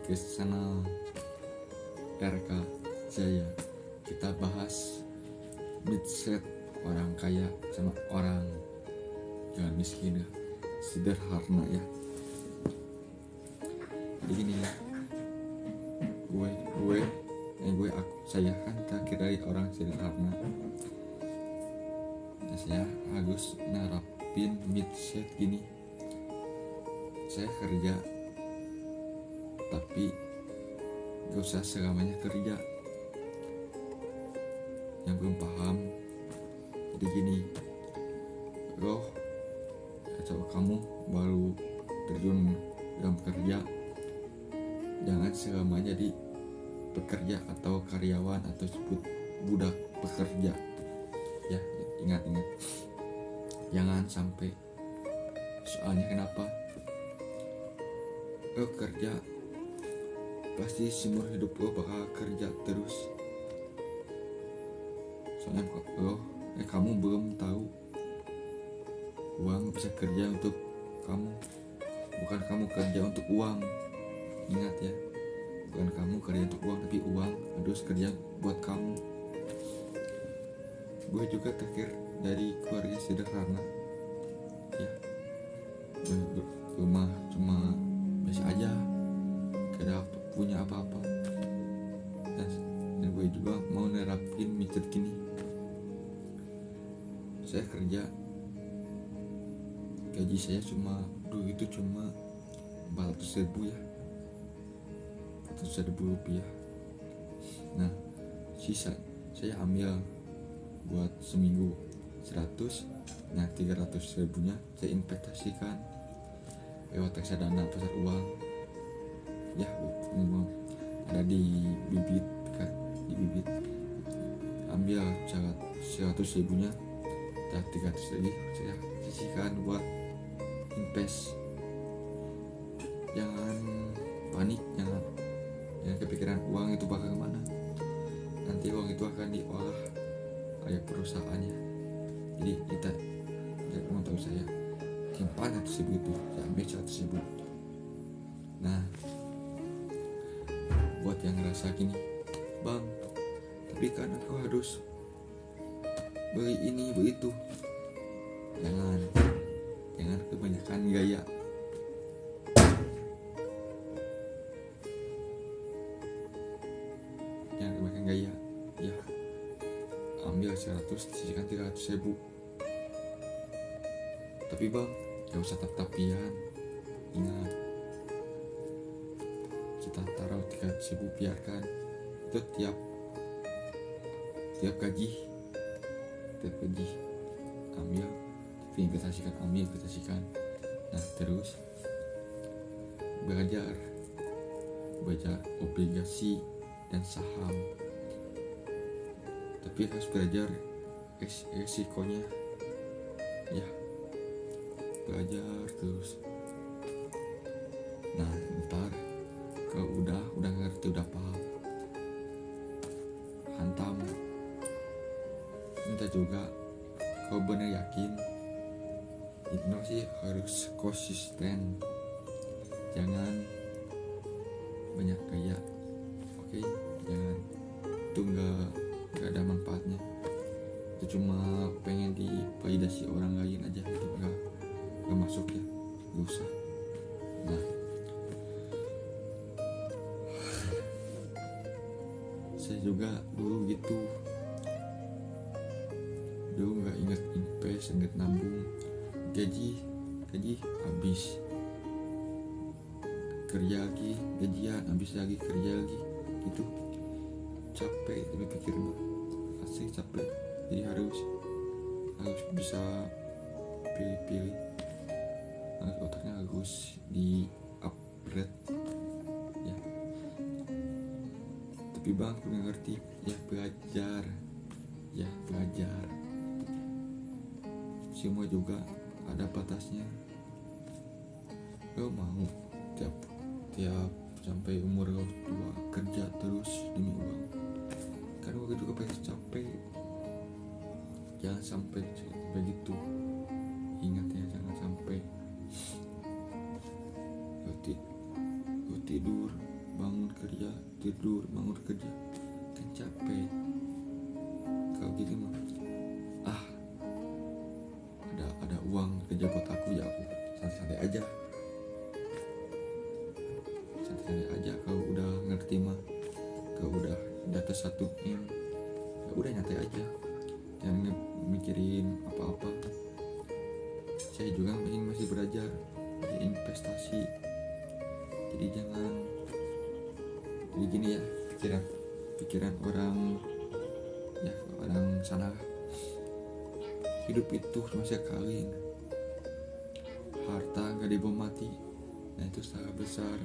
podcast channel RK Jaya. Kita bahas mindset orang kaya sama orang yang miskin ya. Sederhana ya. Jadi gini ya, saya kan terakhir dari orang sederhana. Nah, saya harus nerapin mindset gini. Saya kerja, tapi gak usah selamanya kerja. Yang belum paham, jadi gini, atau kamu baru terjun dalam kerja, jangan selamanya jadi pekerja atau karyawan atau sebut budak pekerja ya. Ingat jangan sampai. Soalnya kenapa? Kerja pasti seumur hidup lo bakal kerja terus. Soalnya kamu belum tahu uang bisa kerja untuk kamu, bukan kamu kerja untuk uang. Ingat ya, bukan kamu kerja untuk uang, tapi uang harus kerja buat kamu. Gue juga terakhir dari keluarga sederhana ya, rumah cuma biasa aja, gak ada punya apa-apa. Dan gue juga mau nerapin mindset gini. Saya kerja, gaji saya dulu itu cuma 400.000 ya, 400.000 rupiah. Nah, sisa saya ambil buat seminggu 100. Nah, 300.000-nya saya investasikan lewat reksadana pasar uang ya. Ada di bibit kan, di bibit ambil 100.000-nya, dan 300 lagi saya sisihkan buat invest. Jangan panik, jangan kepikiran uang itu bakal kemana. Nanti uang itu akan diolah oleh perusahaannya. Jadi kita mau tahu, saya simpan 100.000 itu, saya ambil 100.000. Nah, buat yang ngerasa gini, bang, tapi kan aku harus beli ini beli itu, jangan kebanyakan gaya. Jangan kebanyakan gaya ya. Ambil 100, sisihkan 300.000. Tapi bang, gak usah tapi-tapian. Ingat, kita taruh 300.000, biarkan itu tiap gaji ambil, investasikan. Nah, terus belajar obligasi dan saham, tapi harus belajar resikonya ya. Belajar terus. Nah, ntar kalau udah ngerti, udah paham, hantam. Minta juga, kalau bener yakin, itu sih harus konsisten, jangan banyak gaya. Oke, jangan, itu nggak ada manfaatnya. Itu cuma pengen divalidasi orang lain aja, itu nggak masuk ya, nggak usah. Nah, saya juga dulu gitu, nggak inget invest, inget nabung. Gaji habis, kerja lagi, gajian habis lagi, kerja lagi gitu. Capek, tapi pikir mah asik capek. Jadi harus bisa pilih-pilih, otaknya harus di upgrade ya. Tapi bang, aku nggak ngerti ya. Belajar semua juga ada batasnya. Lo mau tiap sampai umur lo tua kerja terus demi uang, kan waktu juga pasti capek. Jangan sampai begitu. Ingat ya, jangan sampai lo tidur kerja, tidur, bangun kerja, kan capek. Kalau gitu mah ada uang kerja buat aku, ya aku santai-santai aja. Santai-santai aja. Kalau udah ngerti mah, kalau udah di atas 1 M, ya udah nyantai aja, jangan mikirin apa-apa. Saya juga masih belajar di investasi, jadi jangan jadi gini ya, pikiran orang sana. Hidup itu cuma sekali, harta gak dibawa mati. Nah itu salah besar,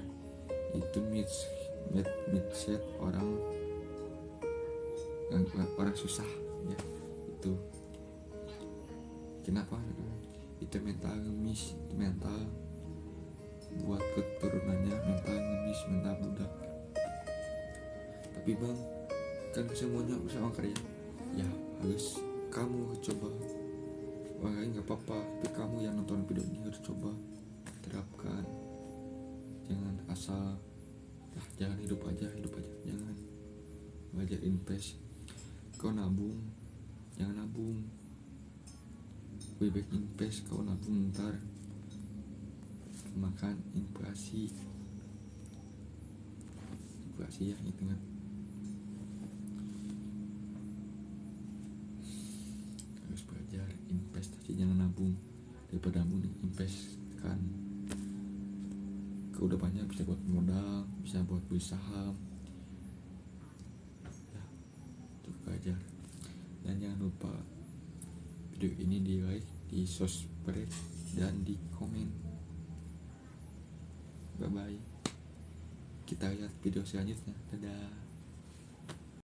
itu mindset orang susah ya. Itu kenapa itu mental ngemis, itu mental buat keturunannya, mental ngemis, mental budak. Tapi bang, kan semuanya usaha karya ya, harus kamu coba. Makanya gak apa-apa, tapi kamu yang nonton video ini harus coba terapkan. Jangan asal jangan hidup aja, jangan belajar invest. Kau nabung, jangan nabung, lebih baik invest. Kau nabung ntar makan inflasi ya, gitu kan. Harus belajar investasi, jangan nabung. Daripada nabung, investkan. Kau udah banyak, bisa buat modal, bisa buat beli saham ya, itu belajar. Dan jangan lupa video ini di like, di subscribe, dan di komen. Bye bye, kita lihat video selanjutnya. Dadah.